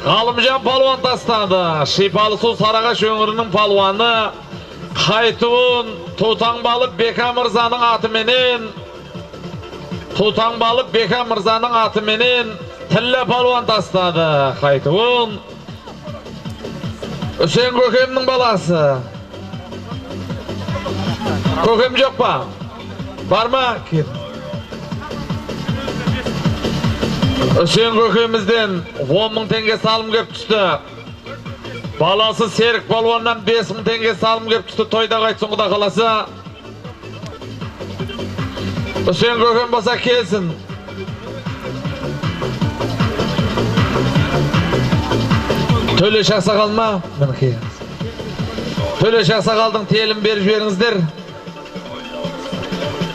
Ғалымжан палуан тастады. Шипалысу Сарағаш өңірінің палуаны Қайтуын Тұтаңбалы Бека мырзаның атыменен Тілі палуан тастады. Қайтуын Үсен көкемнің баласы. Көкем жоқ па? Бар ма? Үсен көкемізден 10.000 теңге салым кеп түсті. Баласы Серік палуаннан 5.000 теңге салым кеп түсті. Тойда қайтсын құда қаласа. Үсен көкем болса келсін. Төле Шақсақал ма? Төле Шақсақалдың телін беріп жіберіңіздер.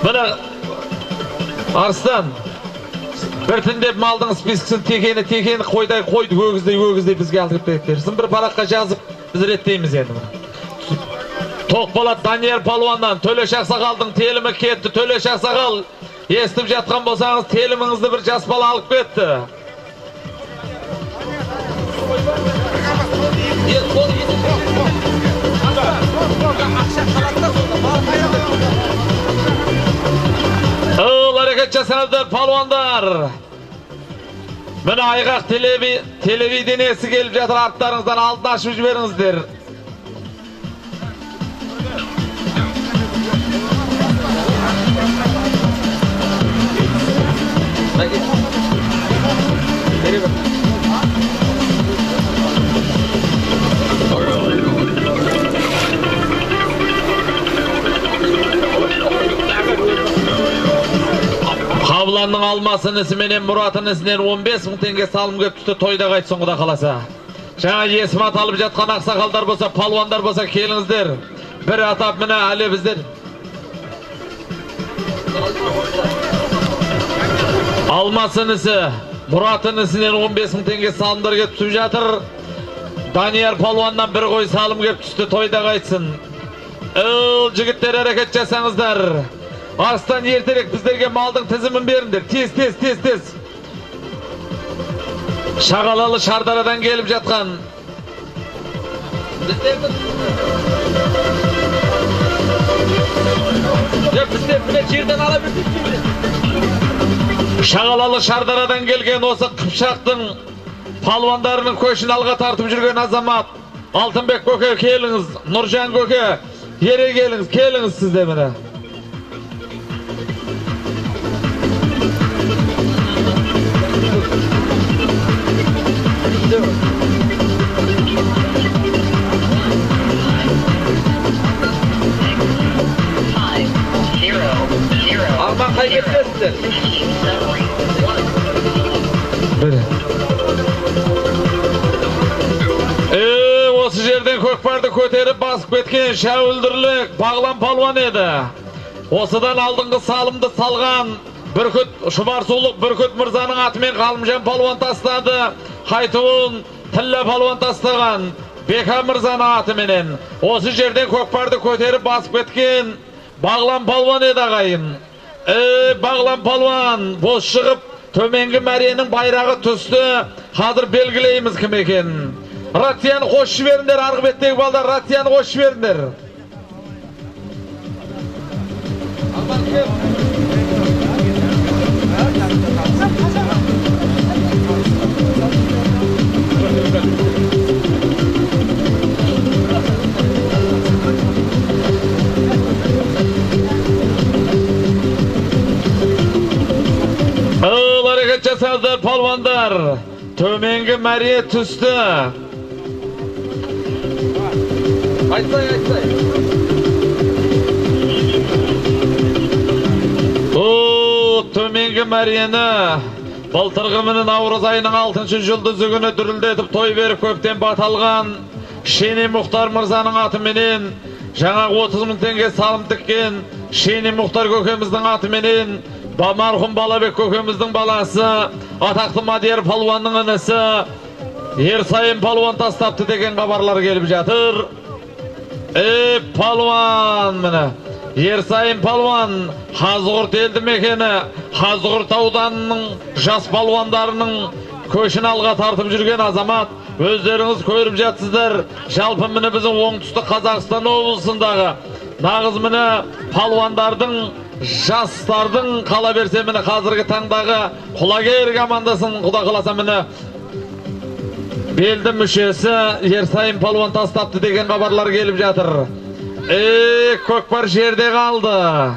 Мына Арыстан біртіндеп малдың спискісін текені қойдай қойды, өгіздей бізге алдырып берсін. Бір параққа жазып біз реттейміз енді. Тоқболат Данияр палуаннан Төле Шақсақалдың телімі кетті. Төле Шақсақал естіп жатқан болсаңыз теліміңізді бір жас бала алып кетті. Әрекет жасаңыздар палуандар. Міне айғақ телевидениесі келіп жатыр, арттарыңыздан алдын ашып жіберіңіздер. Қабыланның Алмасын ісіменен Мұратын ісінен 15.000 теңге салым кеп түсті. Тойда қайтсын құда қаласа. Жаңа есім аталып жатқан ақсақалдар болса, палуандар болса келіңіздер. Бір атап міне әлі біздер. Алмасын ісі, Мұратын ісінен 15.000 теңге салымдар кеп түсіп жатыр. Данияр палуаннан бір қой салым кеп түсті. Тойда қайтсын. Жігіттер әрекет жасаңыздар. Арыстан ертерек біздерге малдың тізімін беріңдер. Тез. Шағалалы Шардарадан келіп жатқан. Шағалалы Шардарадан келген осы Қыпшақтың палуандарының көшін алға тартып жүрген азамат Алтынбек көке келіңіз. Нұржан көке ере келіңіз сізде міне. Арман қайтесіздер? Осы жерден көкпарды көтеріп басып кеткен Шәуілдірлік Бағлан палуан еді. Осыдан алдыңғы салымды салған Шұбарсулық Бүркіт мырзаның атымен Ғалымжан палуан тастады. Қайтуын Тілі палуан тастаған Бека мырзаның атыменен. Осы жерден көкпарды көтеріп басып кеткен Бағлан палуан еді ағайын. Бағлан палуан бос шығып төменгі мәренің байрағы түсті. Қазір белгілейміз кім екен. Ратияны қош жіберіңдер, арғы беттегі балдар, ратияны қош жіберіңдер. Әрекет жасаңыздар палуандар. Төменгі мәре түсті. Айтсай. Төменгі мәрені былтырғы міне наурыз айының 6 жұлдызы күні дүрілдетіп той беріп көптен баталған Шени Мұхтар мырзаның атыменен жаңа 30.000 теңге салым тіккен Шени Мұхтар көкеміздің атыменен марқұм Балабек көкеміздің баласы атақты Мадияр палуанның інісі Ерсайын палуан тастапты деген хабарлар келіп жатыр. Палуан міне Ерсайын палуан Қазығұрт елді мекені Қазығұрт ауданының жас палуандарының köşün alğa tartıp жүрген azamat. Özleriniz көріп жатсыздар. Жалпы міне біздің оңтүстік Қазақстан облысындағы нағыз міне палуандардың, жастардың қала берсе міне қазіргі таңдағы құлагер командасын құда қаласа міне белді мүшесі Ерсайын палуан тастапты деген хабарлар келіп жатыр. Көкпар жерде қалды.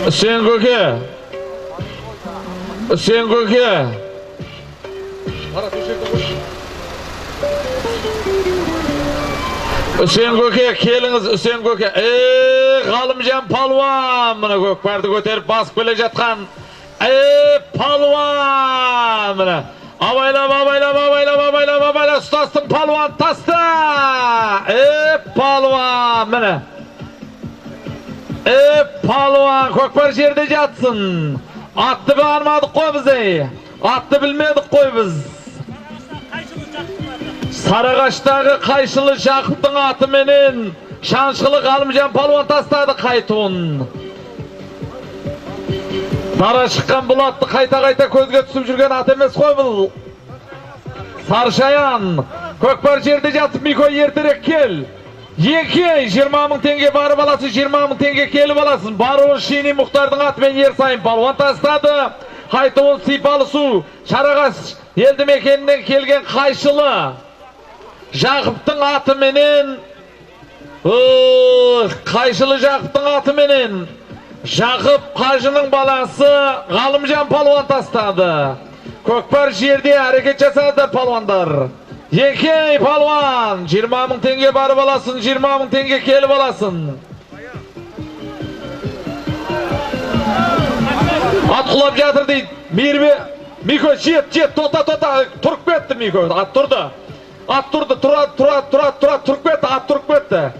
Hüseyin Göke. Hüseyin Göke. Hüseyin Göke, keliniz Hüseyin Göke. Galımcan palvan. Mına Gökbar'dı göterip basıp böyle jatkan. Palvan. Mına. Abayla, tutastın palvan tasta. Palvan. Mına. Palvan, Gökbar jerde jatsın. Atты bağırmadık koy bize. Atты bilmedik koy biz. Sarıgaçtағы Kayşılı Жақыптың аты менен Шаншылы Ғалымжан палуан тастады қайтуын. Дара шыққан бұл атты қайта көзге түсіп жүрген ат емес қой бұл. Саршаян, Көкпар жерде жатып Мико ертерек кел. 20 мың теңге барып аласың, 20 мың теңге келіп аласың. Баруын Шини Мұхтардың атымен Ерсайын палуан тастады. Қайтуын Сипалы су, Шарағаш елді мекенінен келген Қайшылы Жақыптың аты менен, Қайшылы Жақыптың аты менен Жақып Қажының баласы Ғалымжан палуан тастады. Көкпар жерде әрекет жасады палуандар. Еке палуан, 20 мың теңге барып аласың, 20 мың теңге келіп аласың. Ат құлап жатыр дейді. Мико жет, тота, тұрып кетті Мико, ат тұрды. Ат тұрды, тұрып кетті, ат тұрып кетті.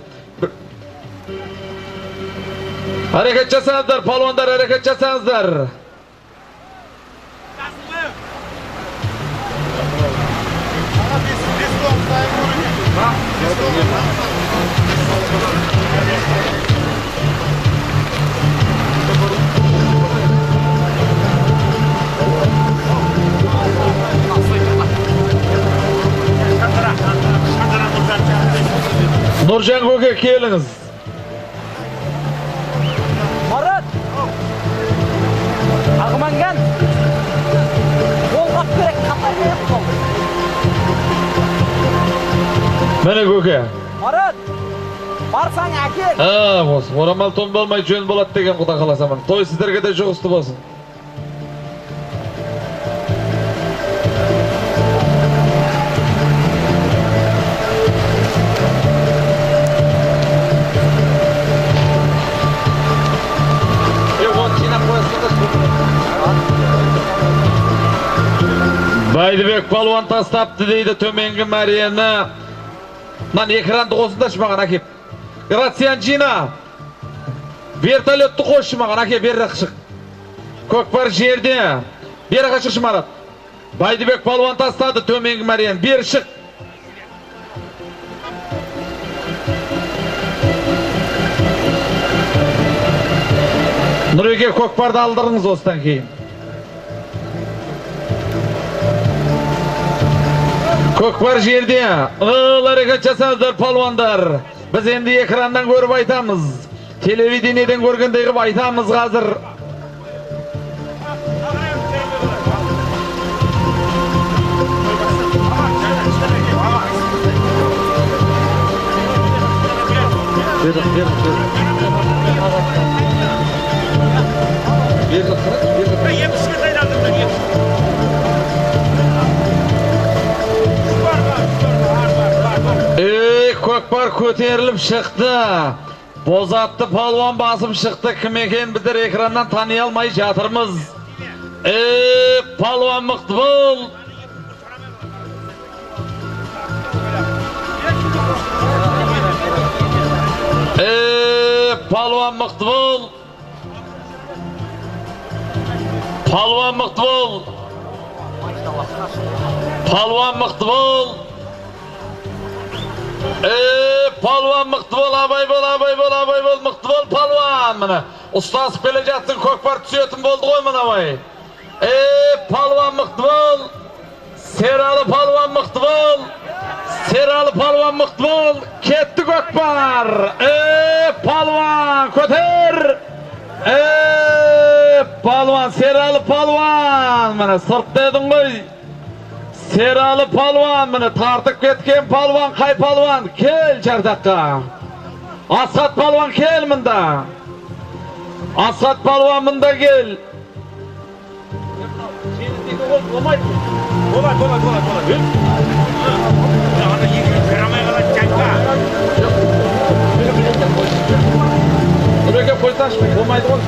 Әрекет жасаңыздар, палуандар, әрекет жасаңыздар. Нұржан Көке келіңіз. Марат! Ағыманған! Болғап керек қатарына қалды. Міне Көке. Марат! Барсаң әкел! Осы, орамал том болмай жөн болады деген құда қаласамын. Той сіздерге де жұғысты болсын. Байдыбек палуан тастапты дейді төменгі мәрені. Ман экранды қосындашы маған әкеп. Грациан жина. Вертолетті қосшы маған әкеп, бері шық. Көкпар жерде. Бері шықшы Марат. Байдыбек палуан тастады төменгі мәрені. Бері шық. Нұреке көкпарды алдырыңыз осыдан кейін. Көкпар жерде, әрекет жасаңыздар палуандар. Біз енді экраннан көріп айтамыз. Телевидениеден көргендей қып айтамыз қазір. Көкпар көтеріліп шықты. Бозатты палуан басып шықты. Кім екен біздер экраннан тани алмай жатырмыз. Палуан мықты бол. Палуан мықты бол. Палуан мықты бол. Палуан мықты бол. Palvan mıqtı bol, abay bol, mıqtı bol palvan. Mine, ustasıp bele jatsın, kökbar tüsüyetin boldu koy mına bay. Palvan mıqtı bol. Seralı palvan mıqtı bol. Seralı palvan mıqtı bol. Ketdi kökbar. Palvan köter. Palvan, Seralı palvan. Mine, sırt dedin koy. Seralı palvan, mine tartıp ketken palvan, kay palvan, kel çardakka. Asat palvan kel mında. Asat palvan mında gel. Kolay. Ana yigit beramay kalan çanka. Buraya koysaş, olmaydı oğlum.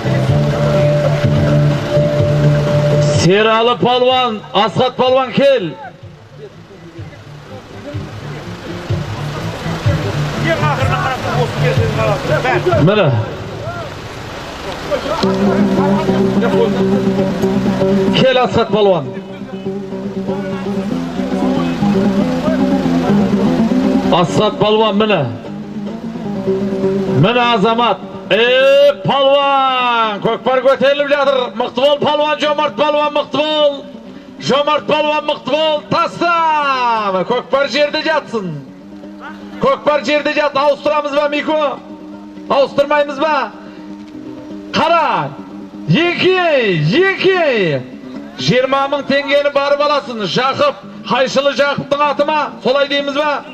Seralı palvan, Asat palvan kel. Niye ahırına karasın olsun gelsin kalasın? Mene. Kel Asat palvan. Asat palvan mene. Mene azamat. Palvan. Kökbar köterilip jadır. Mıqtı bol palvan, Jomart palvan mıqtı bol. Jomart palvan mıqtı bol. Tastam. Kökbar jerde jatsın. Kökbar jerde jat. Avustıramız ba Miko? Avusturmayımız ba? Kara. Yeki. 20 ming tengeni barıp alasın. Jakıp. Hayşılı Jakıp'tın atıma. Solay deyimiz ba?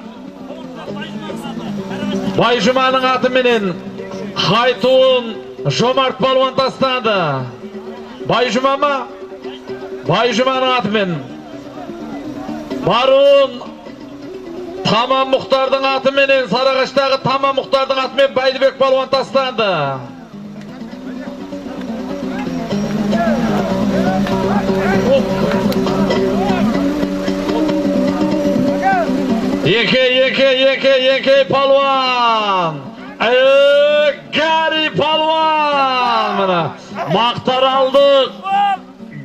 Bayjumanın atı menen Haytun Jomart palvan tasladı. Bayjuma mı? Bayjumanın atı menen Barun Tamam Muhtar'dın atı menen Sarıgaç'tagı Tamam Muhtar'dın atı menen Baydibek palvan tasladı. Yeke palvan. Gari palvan. Maqtar aldık.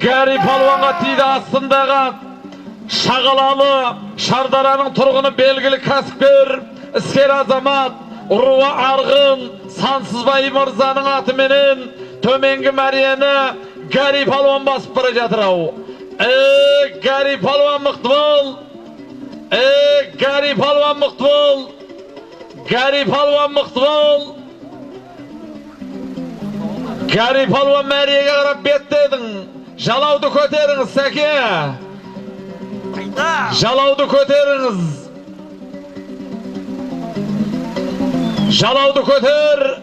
Gari palvanga tiydi aslındağı Şagalalı Şardara'nın turgunu belgili kasper isker azamat Ruva Argın Sansızbay Mirza'nın atı menen tömengi Mariyeni Gari palvan basıp bara jatyr aw. Gari palvan mıqtı bol. Gari palvan mıqtı bol. Gari palvan mıqtı bol. Gari palvan Mariye'ge qarap bet dedin. Jalavды köteriңiz sake. Jalavды köteriңiz. Jalavды köter.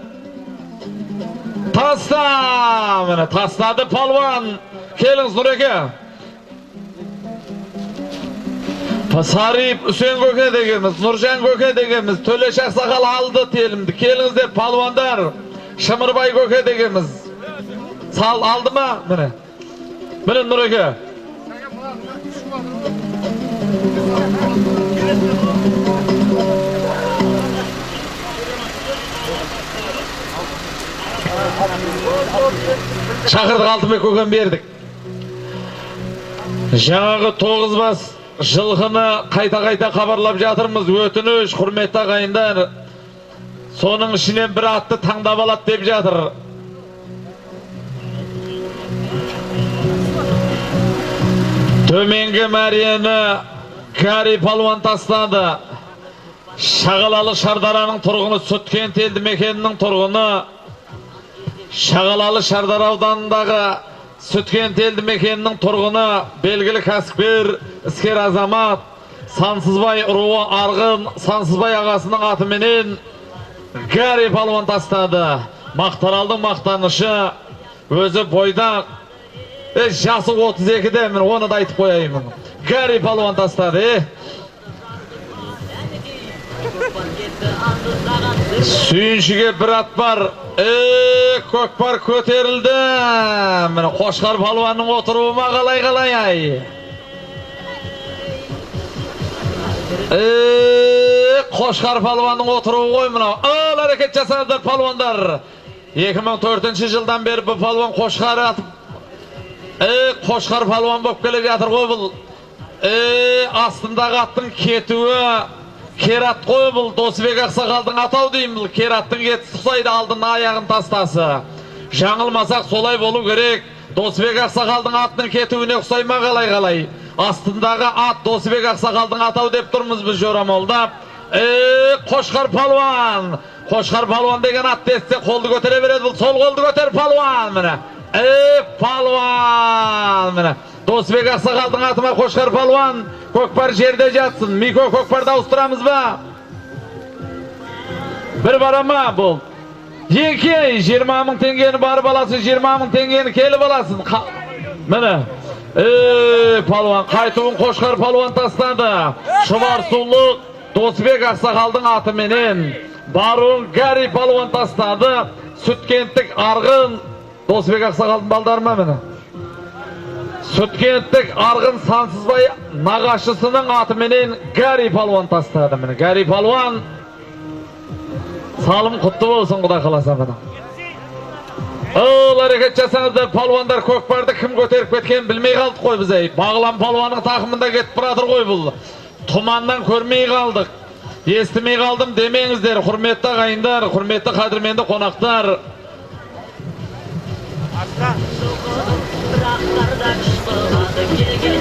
Tasla. Mine tasladı palvan. Keliniz Nureke. Sarip Hüseyin Göke degemiz, Nurcan Göke degemiz, Töleş Aksakal aldı diyelimdi. Keliniz de palvandar, Şamırbay Göke degemiz. Sal aldı mı? Mine. Mine Nureke. Şakırdık Altınbek Göken berdik. Жаңағы 9 бас жылқыны қайта хабарлап жатырмыз. Өтініш, құрметті ағайындар. Соның ішінен бір атты таңдап алады деп жатыр. Төменгі Марияны Gari palvan tasladı. Şagalalı Şardara'nın turgunu Sütkent eldi mekeninin turgunu Şagalalı Şardara audanındağı Sütkent eldi mekeninin turgunu belgili kasper isker azamat Sansızbay Ruva Argın Sansızbay ağasının atı menen Gari palvan tasladı. Maqtaraldın maqtanışı özü boyda jası 32'de men onu da aytıp koyayım. Gari palvan tasladı. Suyunçuge bir at var. Kökbar köterildi. Mene Qoşqar palvanın oturuğuma qalay ay. Qoşqar palvanın oturuğu koy mına. Al hareket jasadılar palvandar. 2004-yıldan beri bu palvan Qoşqar atıp Qoşqar palvan bop kele jatır koy bul. Aslında attın ketüğü Kerat qoy бұл Досыбек ақсақалдың атау дейм бұл. Кераттың ет сұқсайды алдын аяғын тастасы. Жаңылмасақ солай болу керек. Досыбек ақсақалдың атының кетуіне ұқсайма қалай. Астындағы ат Досыбек ақсақалдың атау деп тұрмыз біз жорамолдап. Қошқар палуан. Қошқар палуан деген ат десте қолды көтере береді бұл. Сол қолды көтер палуан міне. Палуан міне. Досыбек ақсақалдың атыма Қошқар палуан. Көкпар жерде жатсын. Мико көкпарды ауыстырамыз ба? Бір барама бұл. Еке 20 мың теңгені барып аласың, 20 мың теңгені келіп аласың. Міне. Палуан қайтуын Қошқар палуан тастады. Шұбар сұлық Досыбек ақсақалдың атыменен баруын Гарри палуан тастады. Сүткенттік арғын Досыбек ақсақалдың балдары ма міне? Сүткенттік арғын Сансызбай нағашысының атыменен Гарри палуан тастады міне. Гарри палуан салым құтты болсын құда қаласа міне. Әрекет жасаңыздар палуандар. Көкпарды кім көтеріп кеткен білмей қалдық қой біз. Бағлан палуанның тақымында кетіп бұратыр қой бұл. Тұманнан көрмей қалдық, естімей қалдым демеңіздер. Құрметті ағайындар, құрметті қадірменді қонақтар.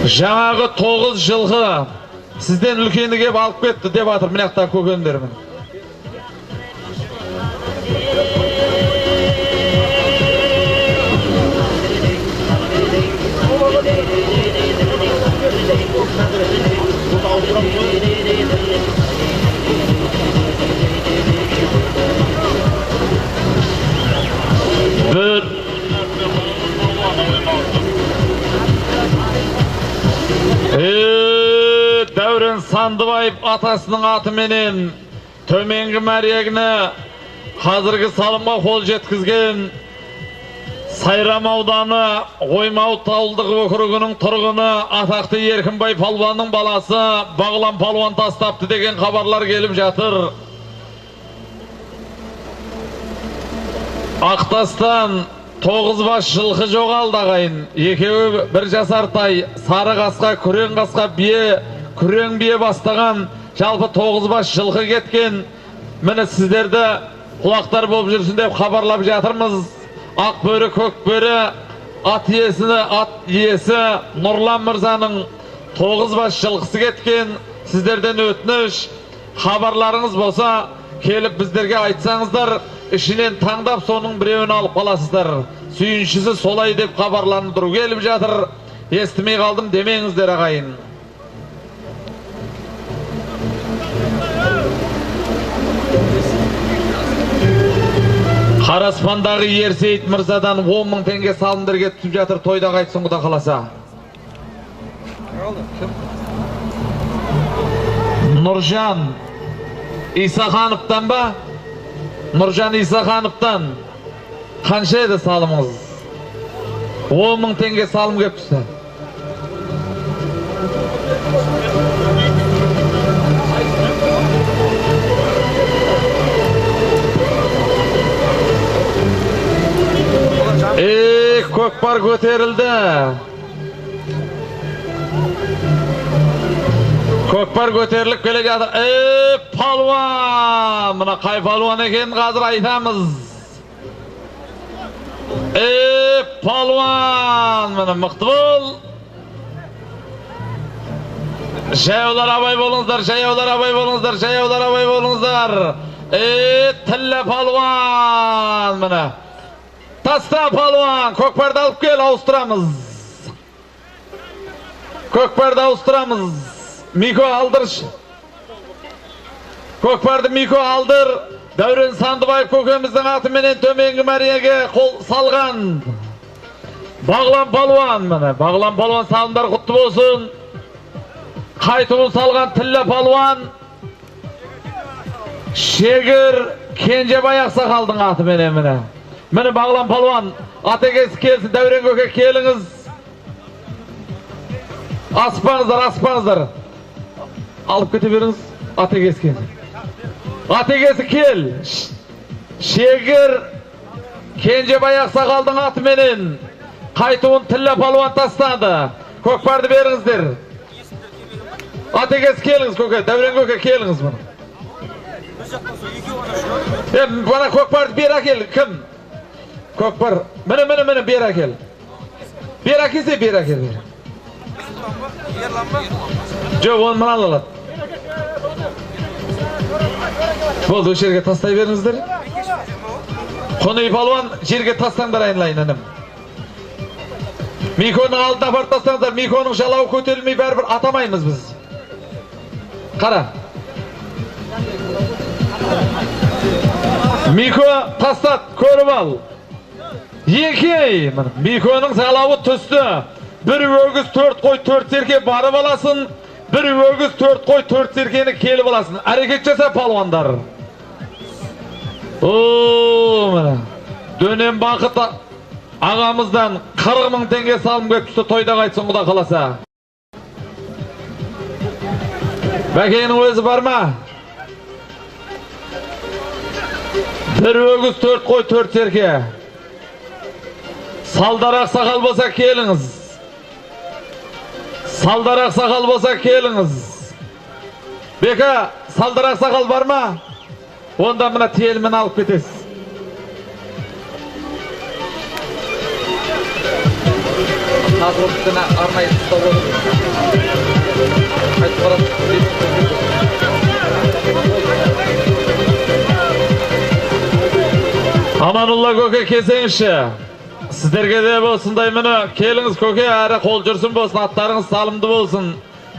Жаңағы 9 жылғы сізден үлкені кеп алып кетті деп атыр мінақта көкендермін. Дәурен Сандыбаев атасының атыменен төменгі мәрегіні қазіргі салымға қол жеткізген Сайрам ауданы Оймауыт ауылдық округінің тұрғыны атақты Еркінбай палуанның баласы Бағлан палуан тастапты деген хабарлар келіп жатыр. Ақтастан 9 бас жылқы жоғалды ағайын. Екеуі бір жасартай, сары қасқа, күрең қасқа бие, күрең бие бастаған жалпы 9 бас жылқы кеткен. Міне сіздерді құлақтар болып жүрсін деп хабарлап жатырмыз. Ақ бөрі, көк бөрі, ат иесі Нұрлан Мырзаның 9 бас жылқысы кеткен. Сіздерден өтініш, хабарларыңыз болса, келіп біздерге айтсаңыздар, ішінен таңдап соның біреуін алып қаласыздар. Сүйіншісі солай деп хабарландыру келіп жатыр. Естімей қалдым демеңіздер ағайын. Қараспандағы Ерсейіт Мырзадан 10 мың теңге салымдырға түсіп жатыр. Тойда қайтсын құда қаласа. Нұржан Исахановтан ба? Нұржан Исахановтан қанша еді салымыңыз? 10 мың теңге салым кеп түсті. Көкпар көтерілді. Көкпар көтеріліп келе жатыр. Палуан! Мына қай палуан екен қазір айтамыз. Палуан! Мына мықты бол. Жаяулар абай болыңыздар, жаяулар абай болыңыздар, жаяулар абай болыңыздар. Тілі палуан! Мына таста палуан! Көкпарды алып кел, ауыстырамыз. Көкпарды ауыстырамыз. Мико алдырш. Көкпарды Мико алдыр. Дәурен Сандыбаев көкеміздің атыменен төменгі мәреге қол салған. Бағлан палуан міне. Бағлан палуан салымдар құтты болсын. Қайтуын салған Тілі палуан. Шегір Кенжебай ақсақалдың атыменен міне. Міне Бағлан палуан атекесі келсін. Дәурен көке келіңіз. Аспаңыздар, аспаңыздар. Алып кете беріңіз, атекесі кел. Атекесі кел. Шегір Кенжебай ақсақалдың атыменен қайтуын Тілі палуан тастады. Көкпарды беріңіздер. Атекесі келіңіз көке, Дәурен көке келіңіз мұны. Bana Kökbar'ı bir akel kim? Kökbar. Mene bir akel. Bir akelse bir akel. Жоқ, оны мына алады. Болды, осы жерге тастай беріңіздер. Қонай палуан жерге тастаңдар айналайын інім. Миконың алдына апарып тастаңдар. Миконың жалауы көтерілмей бәрібір атамаймыз біз. Қара. Мико тастат, көріп ал. Екей, Миконың жалауы түсті. Bir өгіз 4 қой 4 серке барып аласын. Bir өгіз 4 қой 4 серкені келіп аласын. Әрекет жаса палуандар. Міне. Дөнен бақыт ағамыздан 40 мың теңге салым көп түсті, тойда қайтсын құда қаласа. Бәкенің өзі бар ма? Bir өгіз 4 қой 4 серке. Салдарақ сақал болса келіңіз. Салдарақ сақал болса келіңіз. Бека, салдарақ сақал бар ма? Онда мына телмен алып кетесіз. Тағылыптына арнайы тұстап отыр. Қайтып қарап. Аманолла көке kesеңізші. Сіздерге де болсындай мені келіңіз көке, әрі қол жүрсін болсын, аттарыңыз салымды болсын.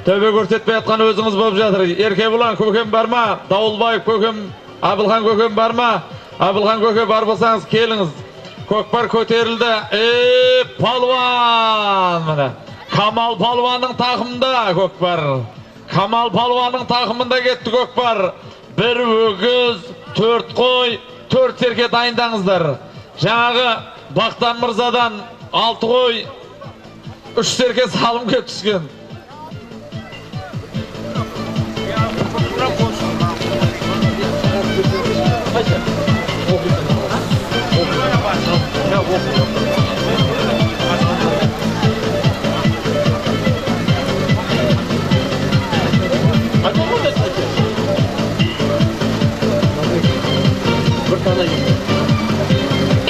Төбе көрсетпей атқан өзіңіз болып жатыр. Ерке бұлан көкем бар ма? Дауылбаев көкем, Абылхан көкем бар ма? Абылхан көке бар болсаңыз келіңіз. Көкпар көтерілді. Палуан! Камал палуанның тақымында көкпар. Камал палуанның тақымында кетті көкпар. Bir өгіз, 4 қой, 4 серке дайындаңыздар. Жаңағы Бақтан Мырзадан 6 қой, 3 серке салым кеп түскен.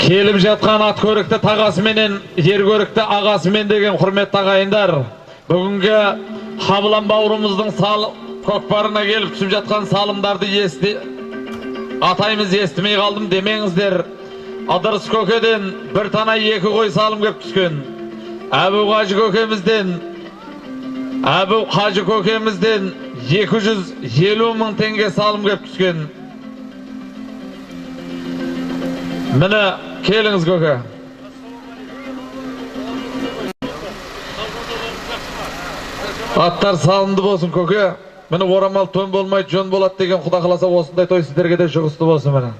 Келіп жатқан ат көрікті тағасыменен, ер көрікті ағасымен деген құрметті ағайындар. Бүгінгі Қабылан бауырымыздың көкпарына келіп түсіп жатқан салымдарды атаймыз естімей қалдым демеңіздер. Адырыс көкеден бір тана 2 қой салым кеп түскен. Әбу Қажы көкемізден 250 мың теңге салым кеп түскен. Міне келіңіз көке. Аттар салымды болсын көке. Міне орамал тон болмайды, жөн болады деген құда қаласа осындай той сіздерге де жұғысты болсын міне.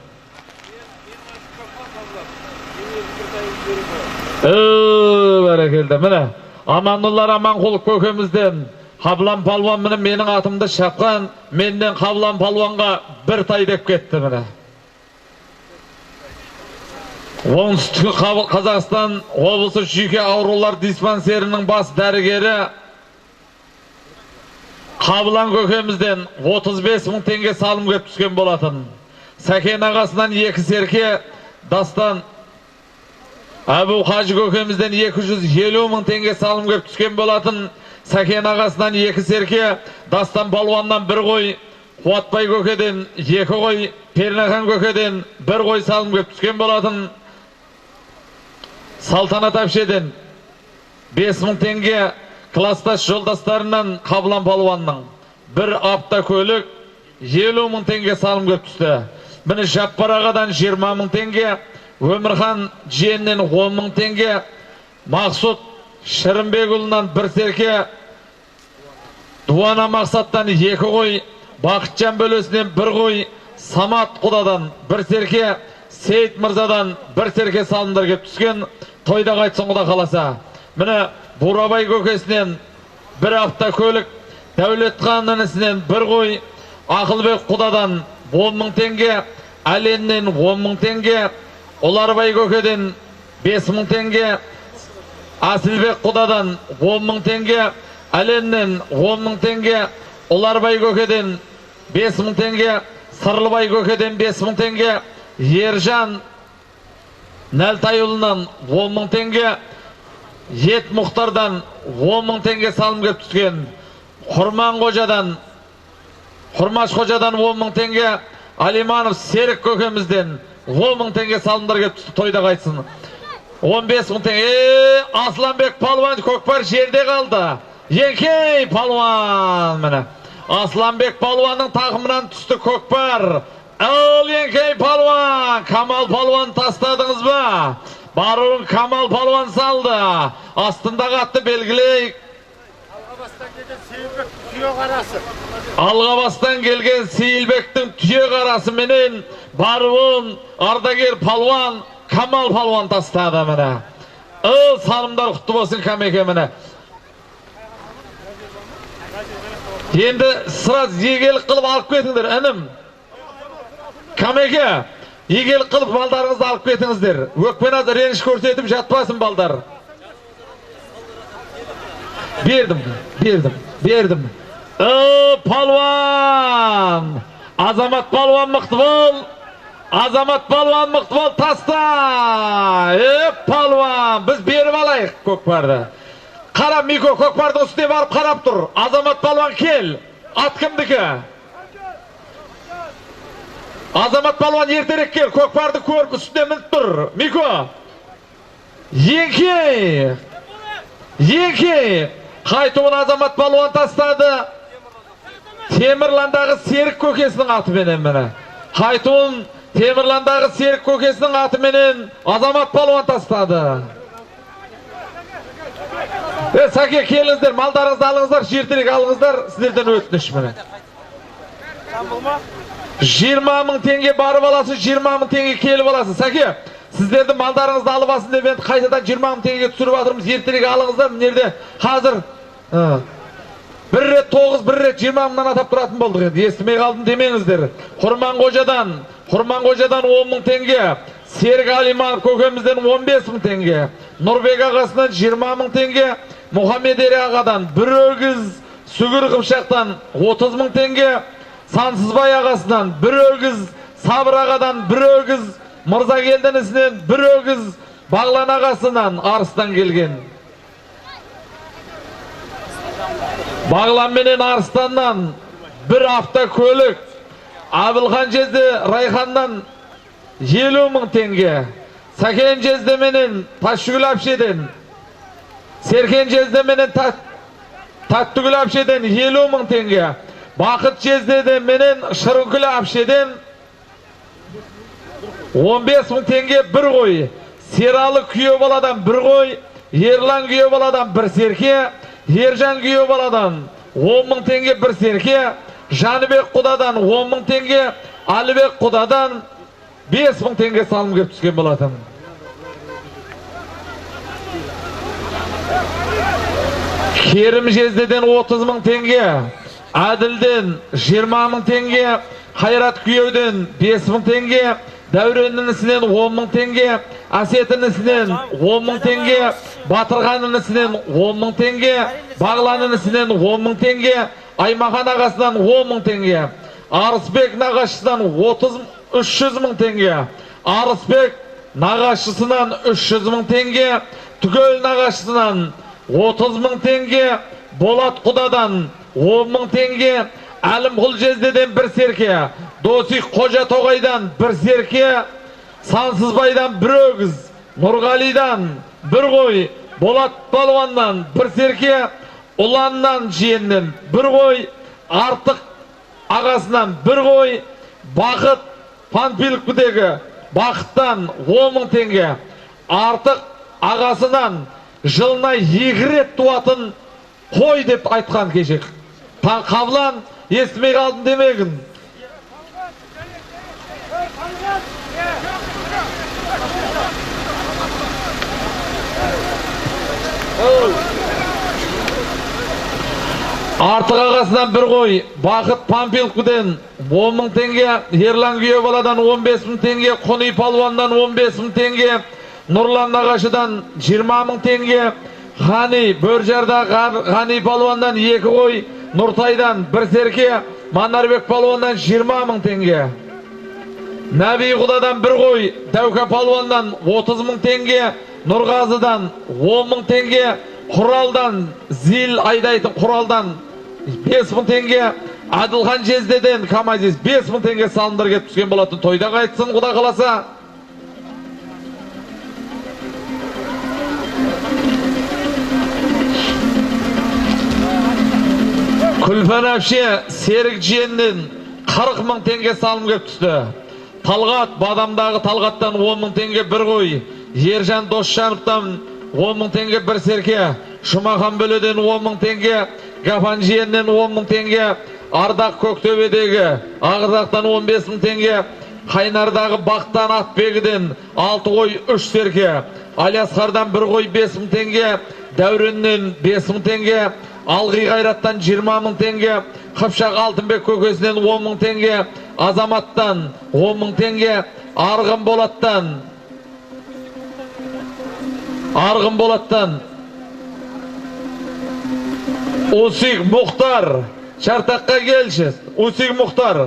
Бәрекелді. Міне Аманоллар Аманқұлов көкемізден Қабылан палуан міне менің атымды шапқан, менден Қабылан палуанға бір тай деп кетті міне. Оңтүстік Қазақстан облысы жүйке аурулар диспансерінің бас дәрігері Қабылан көкемізден 35 мың теңге салым кеп түскен болатын. Сәкен ағасынан 2 серке, Дастан Әбу Қажы көкемізден 250 мың теңге салым кеп түскен болатын. Сәкен ағасынан 2 серке, Дастан палуаннан 1 қой, Қуатбай көкеден 2 қой, Пернехан көкеден 1 қой салым кеп түскен болатын. Салтанат әпшеден 5 мың теңге, кластас жолдастарынан Қабылан палуанның 1 апта көлік 50 мың теңге салым кеп түсті. Міне Жаппар ағадан 20 мың теңге, Өмірхан жиеннен 10 мың теңге, Мақсұт Шырынбекұлынан 1 серке, Дуана Мақсаттан 2 қой, Бақытжан бөлесінен 1 қой, Самат құдадан 1 серке, Сейт Мырзадан 1 серке салымдар кеп түскен. Тойда қайтсын құда қаласа. Міне Бурабай көкесінен 1 апта көлік, Дәулетхан інісінен 1 қой, Ақылбек құдадан 10 мың теңге, Әленнен 10 мың теңге, Оларбай көкеден 5 мың теңге, Асылбек құдадан 10 мың теңге, Әленнен 10 мың теңге, Оларбай көкеден 5 мың теңге, Сырлыбай көкеден 5000 теңге, Ержан Нәлтайұлынан 10.000 теңге, Ет Мұхтардан 10.000 теңге салым кеп түскен. Құрмаш қожадан 10.000 теңге, Алиманов Серік көкемізден 10.000 теңге салымдар кеп түсті, тойда қайтсын. 15.000 теңге. Асланбек палуан көкпар жерде қалды. Еңкей палуан міне. Асланбек палуанның тақымынан түсті көкпар. Ал Еңкей палуан, Камал палуан тастадыңыз ба? Баруын Камал палуан салды. Астындағы атты белгілейік. Алғабастан келген Сейілбектің түйек арасы менен Баруын ардагер палуан Камал палуан тастады міне. Салымдар құтты болсын Камеке міне. Енді сыраз егелік қылып алып кетіңдер, әнім. Камеке, егелік қылып балдарыңызды алып кетіңіздер. Өкпен аз реніш көрсетіп жатпасын балдар. Бердім. Палуан! Азамат палуан мықты бол, таста! Палуан! Біз беріп алайық көкпарды. Қарап, Мико, көкпарды үстіне барып қарап тұр. Азамат палуан кел. Ат кімдікі? Азамат палуан ертерек кел. Көкпарды көріп үстіне мініп тұр. Мико! Еңке! Қайтуын Азамат палуан тастады. Темірландағы Серік көкесінің атыменен міне. Қайтуын Темірландағы Серік көкесінің атыменен Азамат палуан тастады. Сәке келіңіздер, малдарыңызды алыңыздар, жертерек алыңыздар, сіздерден өтініш міне. 20.000 теңге барып аласыз, 20.000 теңге келіп аласыз. Сәке, сіздерді малдарыңызды алып алсын деп енді қайтадан 20.000 теңге түсіріп жатырмыз, ертерек алыңыздар. Мінерде қазір бір рет 9, бір рет 20.000-нан атап тұратын болдық енді. Естімей қалдым демеңіздер. Құрманғожадан 10.000 теңге, Серік Алиманов көкемізден 15.000 теңге, Нұрбек ағасынан 20.000 теңге, Мұхаммед Ері ағадан бір өгіз, Сүгір Қыпшақтан 30.000 теңге, Сансызбай ағасынан бір өгіз, Сабыр ағадан бір өгіз, Мырзакелдінісінен бір өгіз, Бағлан ағасынан Арыстан келген. Бағлан менен Арыстаннан бір автокөлік, Абылхан жезді Райханнан 50.000 теңге, Сәкен жезді менен Ташшүгіл Апшеден, Серкен жезді менен Таттүгіл Апшеден 50.000 теңге, Бақыт жезді менен Шырынкүл Апшеден 15.000 теңге бір қой, Сералы күйе баладан бір қой, Ерлан күйе баладан бір серке, Ержан күйе баладан 10.000 теңге бір серке, Жаныбек құдадан 10.000 теңге, Алыбек құдадан 5.000 теңге салым кеп түскен болатын. Керім жездеден 30.000 теңге, Әділден 20.000 теңге, Қайрат күйеуден 5.000 теңге, Дәуренінісінен 10.000 теңге, Әсетінісінен 10.000 теңге, Батырғанынысінен 10.000 теңге, Бағланынысінен 10.000 теңге, Аймахан ағасынан 10.000 теңге, Арысбек нағашысынан 300.000 теңге, Арысбек нағашысынан 300.000 теңге, Түгел нағашысынан 30.000 теңге, Болат құдадан 10.000 теңге, Әлімқұл жездеден бір серке, Досик Қожа Тоғайдан бір серке, Сансызбайдан бір өгіз, Нұрғалидан бір қой, Болат палуаннан бір серке, Ұланнан жиеннен бір қой, Артық ағасынан бір қой, Бақыт Панфиловкідегі Бақыттан 10.000 теңге, Артық ағасынан жылына 2 рет туатын қой деп айтқан кешек. Қабылан естімей қалдым демегін. Артық ағасынан бір қой, Бақыт Панфиловкіден 10.000 теңге, Ерлан Күйебаладан 15.000 теңге, Қони Палуандан 15.000 теңге, Нұрлан нағашыдан 20.000 теңге, Ғани Бөржарда Ғани Палуандан 2 қой, Нұртайдан бір серке, Manarbek palvondan 20.000 tenge. Nabi Xudadan bir qo'y, Tavka palvondan 30.000 tenge, Nurg'azidan 10.000 tenge, Quraldan zil aydaytın Quraldan 5.000 tenge, Adilxan Jezdeden Kamaziz 5.000 tenge salımlar ketip түскен болатын. Toyda qaytsin Xuda qalasa. Kulfan Afşe Serik Jiyen'den 40.000 tenge salım kep түсті. Talgat Badamдағы Talgat'tan 10.000 tenge bir qo'y, Ержан Досжанов'tan 10.000 tenge bir serke, Shumaхан Bölö'den 10.000 tenge, Gafan Jiyen'den 10.000 tenge, Ardaq Көктөбедегі Ağırdaq'tan 15.000 tenge, Kaynarдағы Baqtan Atbegi'den 6 qo'y 3 serke, Alyasqar'dan bir qo'y 5.000 tenge, Dәурен'den 5.000 tenge, Algı Gayrat'tan 20.000 tenge, Kıpşak Altınbek Kökesi'nden 10.000 tenge, Azamat'tan 10.000 tenge, Argın Bolat'tan Usik Muhtar Çartak'a gelişiz. Usik Muhtar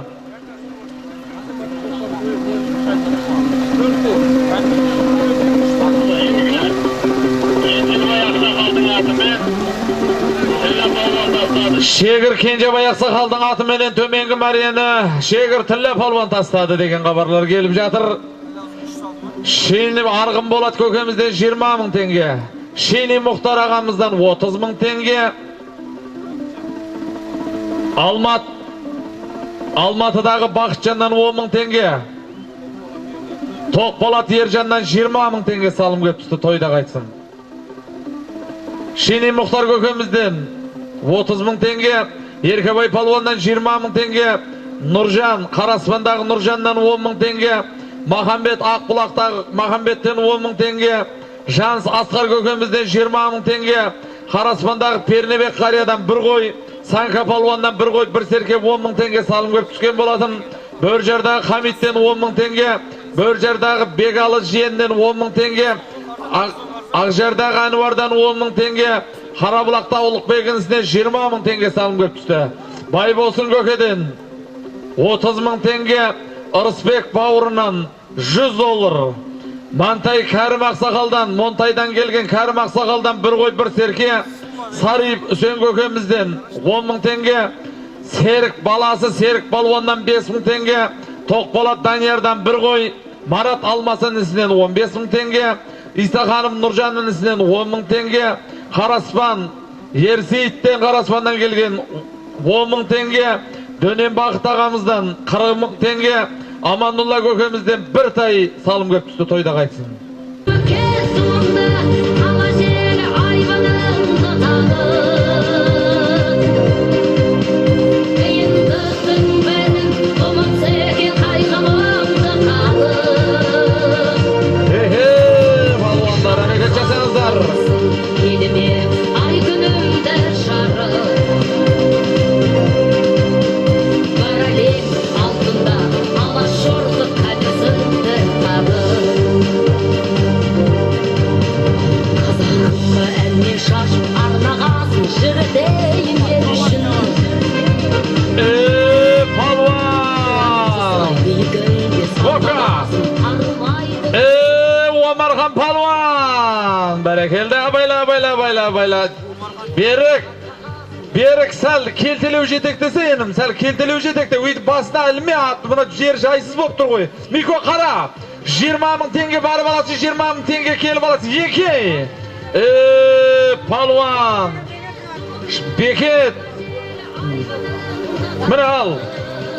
Şegir Kencebay Aksakal'dan atı menen tömengi mariyeni Şegir Tille palvan tasladı degen kabarlar gelip jatır. Şeni Argın Bolat kökemizden 20.000 tenge. Şeni Muhtar ağamızdan 30.000 tenge. Almatıдағы Bakıtcan'dan 10.000 tenge. Tokpolat Yercan'dan 20.000 tenge salım kep түсті, toyda qaytsin. Şeni Muhtar kökemizden 30.000 tenge, Erkebay palvondan 20.000 tenge, Nurjan, Karaspan'дағы Nurjan'dan 10.000 tenge, Mahambet Akbulaq'tағы Mahambet'ten 10.000 tenge, Jans Asqar kökemizden 20.000 tenge, Karaspan'дағы Pernebek Qaryadan bir qo'y, Sanka palvondan bir qo'y, bir serke 10.000 tenge salım kep түскен болатын. Börjar'дағы Hamid'den 10.000 tenge, Börjar'дағы Begalı Jiyen'den 10.000 tenge, Akjar'дағы Anvar'dan 10.000 tenge, Karabulaq'ta Uluqbegin'sine 20.000 tenge salım kep түсті. Baybosun Kökeden 30.000 tenge, Irsbek Bauru'ndan 100 dolar. Mantay Karim Aksakal'dan, Montay'dan gelgen Karim Aksakal'dan bir qo'y, bir serke, Sarıyip Hüseyin Kökemizden 10.000 tenge, Serik balası Serik Balvan'dan 5.000 tenge, Tokpolat Danyar'dan bir qo'y, Marat Almas'ın isinden 15.000 tenge, İsa Hanım Nurcan'ın isinden 10.000 tenge, Karaspan Yerseyit'ten Karaspan'dan gelgen 10.000 tenge, Dönem Bakıt ağamızdan 40.000 tenge, Amandullah Kökemizden bir tay salım kep түсті, toyda qaytsin. Omarxan palvan berekelde bayla Berek sal keltelew jetekte senim, sal keltelew jetekte uyup basna ilmi at, buna jer jaysız bop tur qo'y. Miko qara. 20.000 tenge barib alasi, 20.000 tenge kelib alasi. 2. Palvan. Beket. Mana al.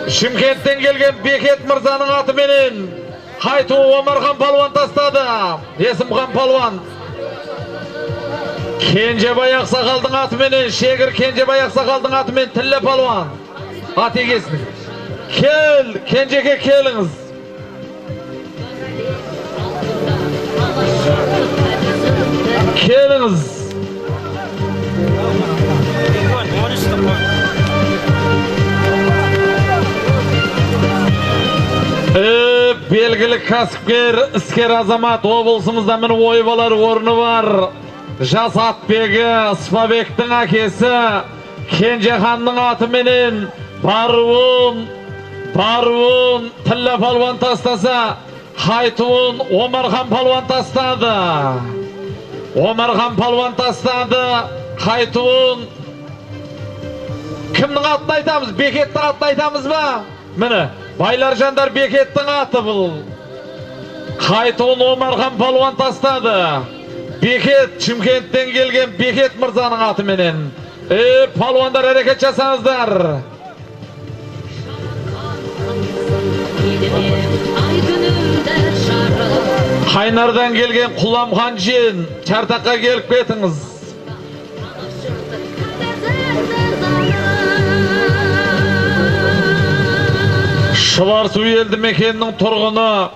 Shimkentdan kelgan Beket Mirza'nın atı menen Haytu Omarxan palvan tasladı. Esimxan palvan. Kencebay Aksakal'dın atı menen Şegir Kencebay Aksakal'dın atı menen Tille palvan. At egesini. Kel, Kenceke keliniz. Keliniz. Belgili kasıpker, isker azamat obolsumuzda meni oybalar ornu var. Jas Atbegi, Spabek'tin akesi, Kencehan'nın atı menen Barvun Tilla palvan tastasa, Haytun Omarxan palvan tastadı. Omarxan palvan tastadı, Haytun. Kimning atını aytamiz? Beketning atını aytamizmi? Mine, baylar jandar Beketning atı bu. Haytun Omarxan palvan tastadı. Beket Chimkentdan kelgan Beket mirzaning ati menen. Palvonlar hareket jasangizlar. Qaynardan kelgan Qulamxon jin, Chartaqqa kelib ketiniz. Şıvarsuv eldi mekeninin turg'uni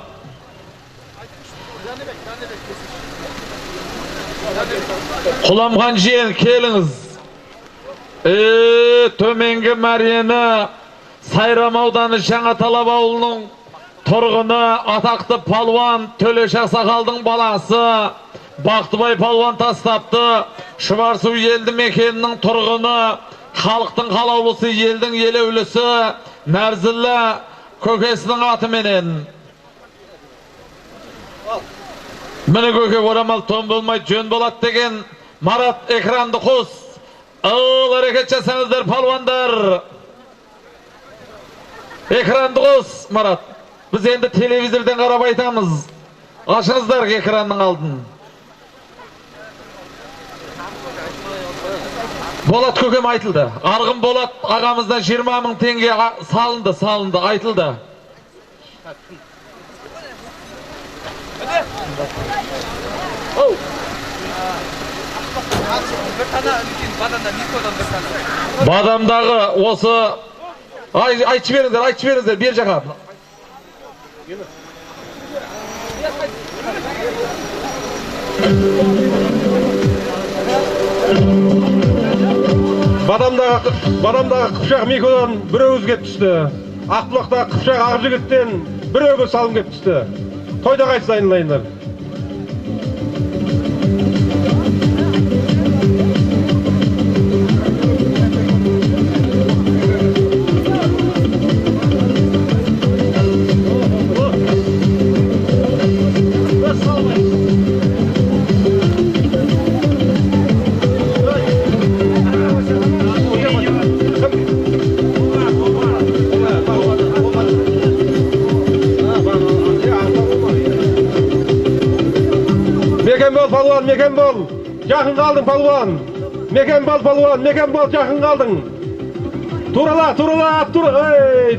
Qulamxon jin keliniz. Tömengi Maryani Sayram audani Жаңаталап ауылының turg'uni ataqlı palvan Töleş Ақсақалдың balası Baqtыбай palvan tastaptı. Şıvarsuv eldi mekeninin turg'uni xalqning xalawlısı, elдің elevlisi Narzilla kökesinin atı menen. Mine köke oramal ton bolmay jön bolat degen Marat ekranды qos. Ağıl hareket jasangizlar palvandar. Ekranды qos Marat. Biz endi televizordan qarab aytamiz. Açыңыздар ekranның aldın. Bolat kökem aytıldı. Argın Bolat ağamızdan 20.000 tenge salındı aytıldı. Badamdağı osu aytı berinizler bir jaqa. Badamdağı Qıpşaq Miko'dan bir ögüz kep düştü. Aqbulaqdağı Qıpşaq Aqjigit'ten bir ögüz salım kep düştü. Toyda qaysı ayınlayınlar. Meken bol, жақын қалдың palvan. Meken bol, жақын қалдың. Turala,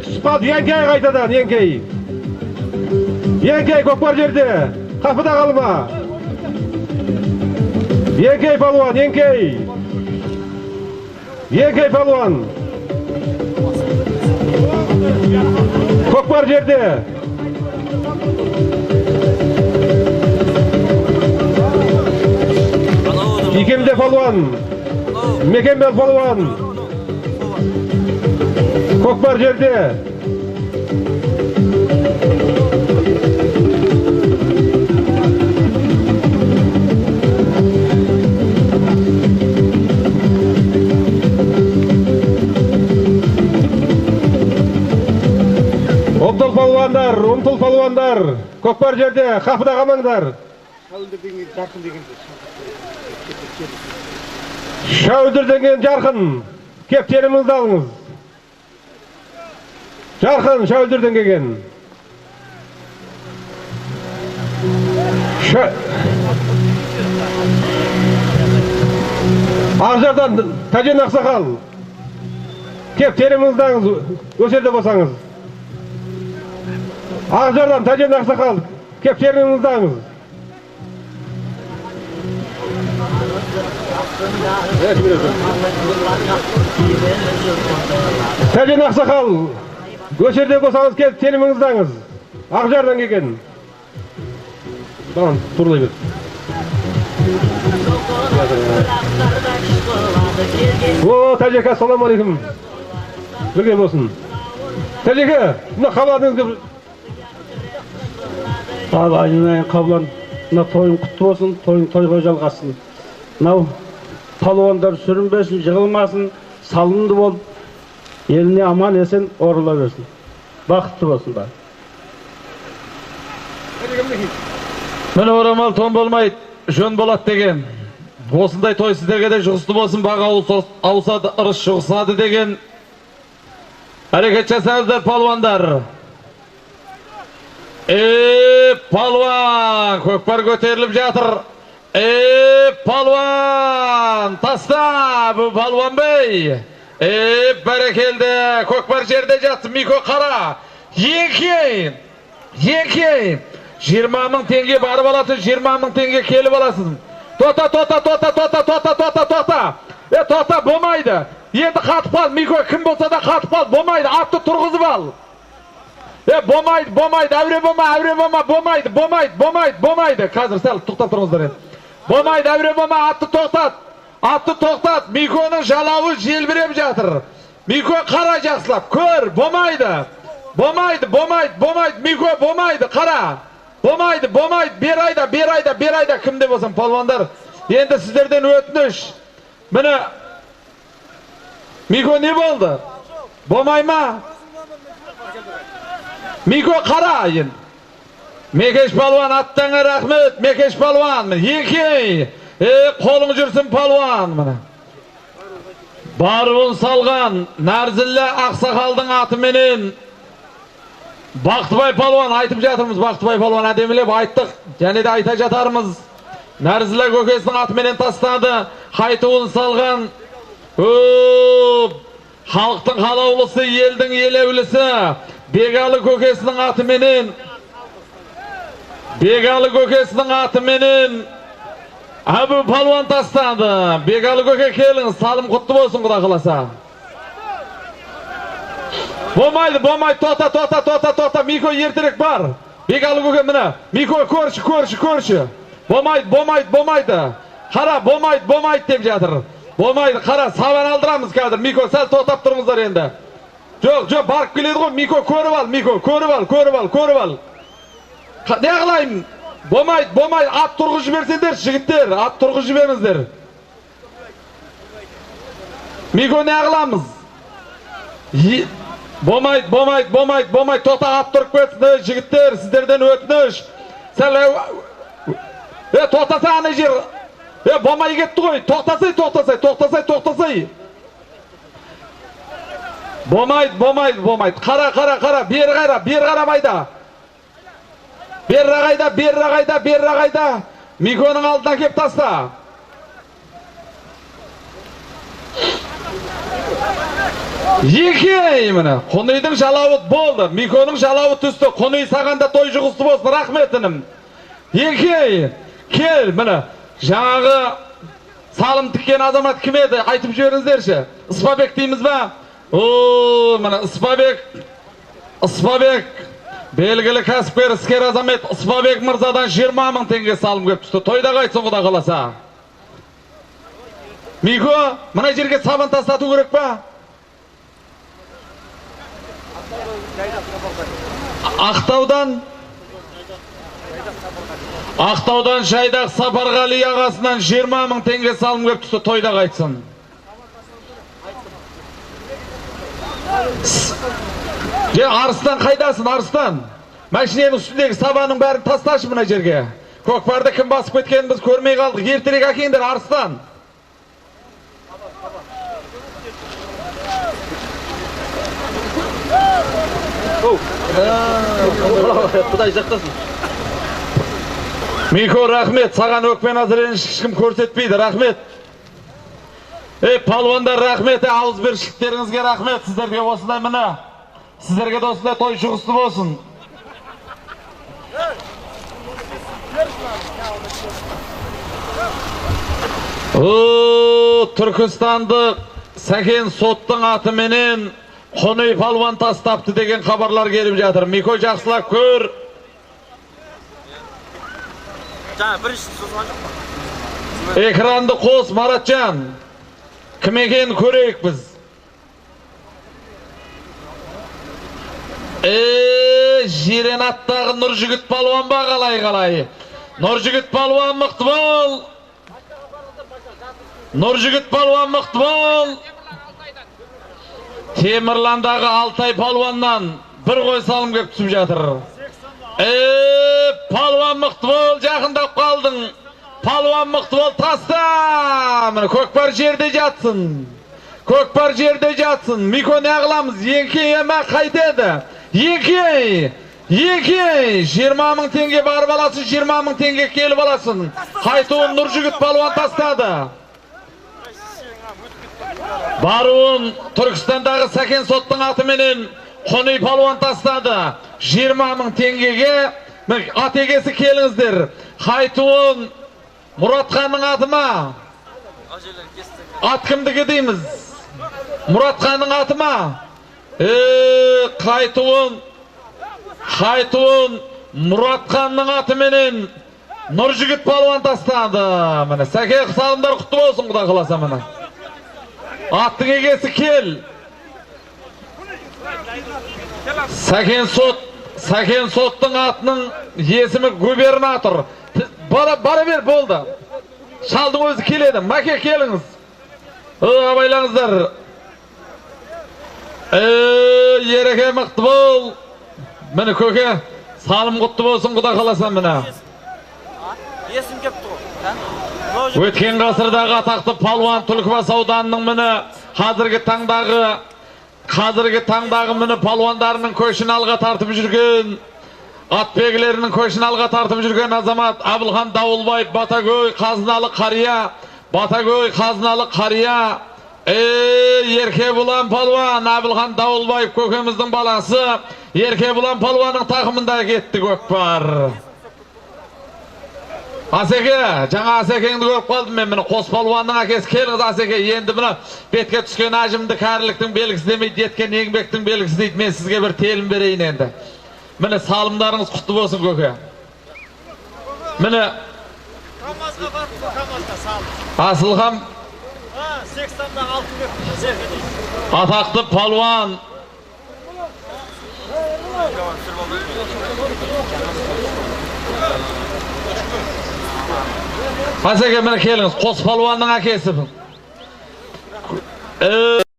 tuspad, yenkey qaytadan, yenkey. Yenkey көкпар жерде, қапыда қалма. Yenkey palvan, yenkey. Yenkey palvan. Көкпар жерде. İkimde palvan, Mekembel palvan, Көкпар жерде. Omтол palvanдар, umtul palvanдар, Көкпар жерде, қапыда қалмаңдар. Şaudırdan jarqın, kepтеріңізді алыңыз. Jarqın, Şaudırdan kelgen. Aqjardan Tajen Ақсақал, kepтеріңізді алыңыз, өсерде болсаңыз. Aqjardan Tajen Ақсақал, kepтеріңізді алыңыз. Tajen Ақсақал, көшерде болсаңыз келіп теліміңізді алыңыз. Aqjardan келген. Tamam, turlay bер. Тәжеке, ассаламу алейкум. Бірге болсын. Тәжеке, мына қабылдыңыз. Айнайын қабылан, мына тойын құтты болсын, тойын тойға жалғасын. Мынау палуандар сүрінбесін, жығылмасын, салынды болып, Eline aman esen orula versin. Baqıtlı bolsunlar. Mine oramal ton bolmayt, jön bolat degen. Osындай той sizlerge de juğuslu bolsun, baga awsady, ırış juğusady degen. Hareket jasаңыздар, palvandar. Palvan, kökbar göterilip jatır. Palvan, tasta bu palvan bey. Berekelde, kökbar jerde jatsın, Miko kara. Yeki. 20.000 tenge barıp alasın, 20.000 tenge kelip alasın. Tota. Tota bomaydı. Endi katıp al, Miko kim bolsa da katıp al, bomaydı, atты turguzup al. Bomaydı, avre bomaydı. Kazır sal, tuktap turguzular endi. Bomaydı, avre boma, atты toktat. Miko'nun jalabı jelbirep jatır. Miko kara jakslap, kör, bomaydı. Miko bomaydı, kara. Bomaydı, bir ayda kimde bolsun palvandar. Endi sizlerden ötünüş. Mine Miko ne boldu? Bomayma? Miko kara yin. Mekeş palvan attana rahmet. Mekeş palvan. Yeki. Kolun jürsün palvan. Mine. Barbun salgan. Narzille Aksakal'dın atı menen. Baktыбай palvan aytıp jatırmız. Baktыбay palvan ademilep ayttık. Jane de ayta jatarmız. Narzille kökesinin atı menen tastadı. Haytıbın salgan. Halktın halavlısı, yeldin yelevlisi. Begalı kökesinin atı menen. Abi palvan tastadı. Begalı köke kelin, salım kutlu bolsun kuda kılasa. Bomaydı, tota. Miko yertirek bar. Begalı köke mine. Miko körçü. Bomaydı. Kara bomaydı dep jatır. Bomaydı, kara saban aldıramız kadır. Miko sel totap turmuzlar endi. Жоқ, barıp keledi go. Miko körüp al. Ne kılayım? Bomaydı, at turgu jibersinler, jigitler. At turgu jiberingizler. Miko ne kılamız? Bomaydı. Tota at turgup ketsin, jigitler, sizlerden ötünüş. Sel totasa ana jer. Bomay ketdi goy. Toxtasay. Bomaydı. Kara. Bir qaramayda. Bir ragayda. Miko'nun aldına kep tasta. Yeki mine. Konuydun jalabıt boldu. Miko'nun jalabıt üstü. Konuy saganda toy juğuslu bolsun, rahmetinim. Yeki. Kel mine. Жаңағы салым тіккен азамат кім еді? Айтып жіберіңіздерші. Ispabek дейміз ба? Міне Ispabek. Белгілі кәсіпкер, іскер азамат Ispabek мырзадан 20.000 теңге салым көп түсті. Тойда қайтсын құда қаласа. Мико, мына жерге сабан тастату керек па? Ақтаудан Жайдақ Сапарғали ағасынан 20.000 теңге салым көп түсті, тойда қайтсын. Арыстан қайдасың, Арыстан? Мәшіненің үстіндегі сабаның бәрін тасташы мына жерге. Көкпарды кім басып кеткенін біз көрмей қалдық. Ертерек әкеңдер, Арыстан. Құдай жақтасын. Мико, рахмет, саған өкпен азыреніш ешкім көрсетпейді, рахмет. Палвандар, рахмет, ауыз бершіліктеріңізге рахмет, сіздерге осындай міне. Сіздерге де осындай той шығысты болсын. Түркістандық Сәкен соттың аты менен Қоной палван тастапты деген хабарлар келіп жатыр. Мико, жақсылап көр. Экранды қос, Маратжан. Кім екен көрейік біз. Жиренаттағы Нұржігіт палуан ба қалай. Нұржігіт палуан мықты бол. Temirlanдағы Altay palvandan bir qo'y salım kep түсіп жатыр. Palvan mıқты бол, жақындап қалдың. Palvan mıқты бол, таста. Міне көкпар жерде жатсын. Көкпар жерде жатсын. Мико не қыламыз? Екі ема қайтеді. Екі. 20 мың теңге барып аласың, 20 мың теңге келіп аласың. Қайтуын Нұржігіт палуан тастады. Баруын Түркістандағы Сәкен соттың атыменен Қонай палуан тастады. 20 мың теңгеге ат егесі келіңіздер. Қайтуын Мұратханның атыма. Ат кімдігі дейміз? Мұратханның атыма. Қайтуын Мұратханның атыменен Нұржігіт палуан тастады. Міне Сәкен салымдар құтты болсын, құда қаласа міне. Аттың егесі кел. Сәкен соттың атының есімі губернатор. Бара бер болды. Шалдың өзі келеді. Мәке келіңіз. Абайлаңыздар. Ереке мықты бол. Міне көке, салым құтты болсын, құда қаласан міне. Есім кеп тұр. Өткен ғасырдағы атақты палуан Түлкібас ауданының міне қазіргі таңдағы міне палуандарының көшін алға тартып жүрген, атбегілерінің көшін алға тартып жүрген азамат Абылхан Дауылбаев, Батагөй қазыналы қария. Ерке бұлан палуан Абылхан Дауылбаев көкеміздің баласы. Ерке бұлан палуанның тақымында кетті көкпар. Асеке, жаңа Асекеңді көріп қалдым мен, міне қос палуанның әкесі. Келіңіз Асеке, енді міне бетке түскен ажымды кәріліктің белгісі демейді, еткен еңбектің белгісі дейді. Мен сізге бір телім берейін енді. Міне салымдарыңыз құтты болсын көке. Міне Камазға бардым, Камазға салым. Асылхам 80-да 6 кеп. атақты палуан Асеке, міне келіңіз, қос палуанның әкесі.